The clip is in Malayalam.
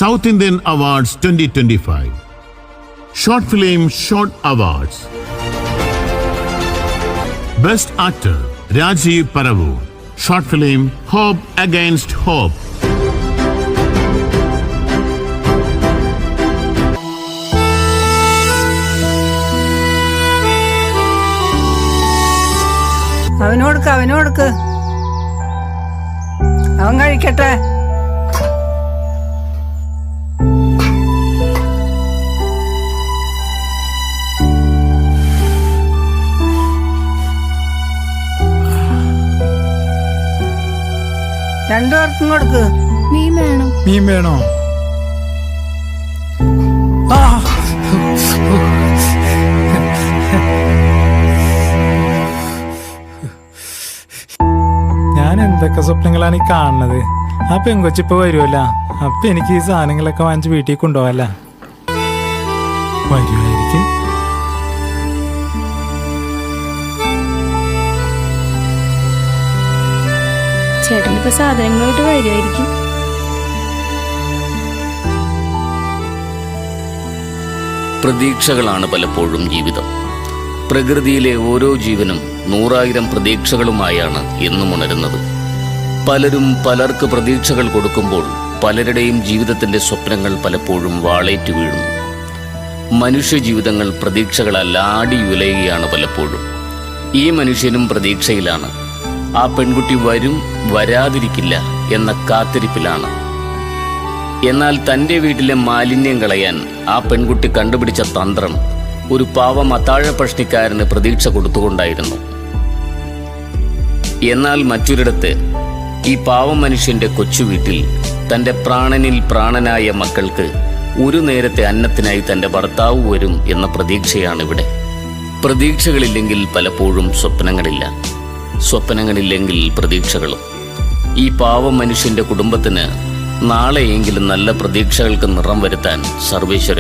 South Indian Awards 2025. Short Film Short Awards. Best Actor Rajiv Paravu. Short Film Hope Against Hope. അവനോടുക്ക് അവൻ കഴിക്കട്ടെ. രണ്ടുപേർക്കും കൊടുക്ക്. മീൻ വേണോ? ഞാൻ എന്തൊക്കെ സ്വപ്നങ്ങളാണ് ഈ കാണുന്നത്. ആ പെങ്കൊച്ചിപ്പോ വരുമല്ല, അപ്പൊ എനിക്ക് ഈ സാധനങ്ങളൊക്കെ വാങ്ങിച്ച് വീട്ടിൽ കൊണ്ടുപോകല്ല. വരുമായിരിക്കും. ചേട്ടനിപ്പോ സാധനങ്ങളോട്ട് വരുമായിരിക്കും. പ്രതീക്ഷകളാണ് പലപ്പോഴും ജീവിതം. പ്രകൃതിയിലെ ഓരോ ജീവനും 100,000 പ്രതീക്ഷകളുമായാണ് എന്നും ഉണരുന്നത്. പലരും പലർക്ക് പ്രതീക്ഷകൾ കൊടുക്കുമ്പോൾ പലരുടെയും ജീവിതത്തിന്റെ സ്വപ്നങ്ങൾ പലപ്പോഴും വാളേറ്റു വീഴുന്നു. മനുഷ്യജീവിതങ്ങൾ പ്രതീക്ഷകളാൽ ആടിയുലയുകയാണ് പലപ്പോഴും. ഈ മനുഷ്യനും പ്രതീക്ഷയിലാണ്. ആ പെൺകുട്ടി വരും, വരാതിരിക്കില്ല എന്ന കാത്തിരിപ്പിലാണ്. എന്നാൽ തൻ്റെ വീട്ടിലെ മാലിന്യം കളയാൻ ആ പെൺകുട്ടി കണ്ടുപിടിച്ച തന്ത്രം ഒരു പാവം അത്താഴ പ്രശ്നക്കാരന് പ്രതീക്ഷ കൊടുത്തുകൊണ്ടായിരുന്നു. എന്നാൽ മറ്റൊരിടത്ത് ഈ പാവം മനുഷ്യന്റെ കൊച്ചു വീട്ടിൽ തൻ്റെ പ്രാണനിൽ പ്രാണനായ മക്കൾക്ക് ഒരു നേരത്തെ അന്നത്തിനായി തൻ്റെ ഭർത്താവ് വരും എന്ന പ്രതീക്ഷയാണിവിടെ. പ്രതീക്ഷകളില്ലെങ്കിൽ പലപ്പോഴും സ്വപ്നങ്ങളില്ല, സ്വപ്നങ്ങളില്ലെങ്കിൽ പ്രതീക്ഷകളും. ഈ പാവം മനുഷ്യന്റെ കുടുംബത്തിന് നാളെയെങ്കിലും നല്ല പ്രതീക്ഷകൾക്ക് നിറം വരുത്താൻ സർവേശ്വരൻ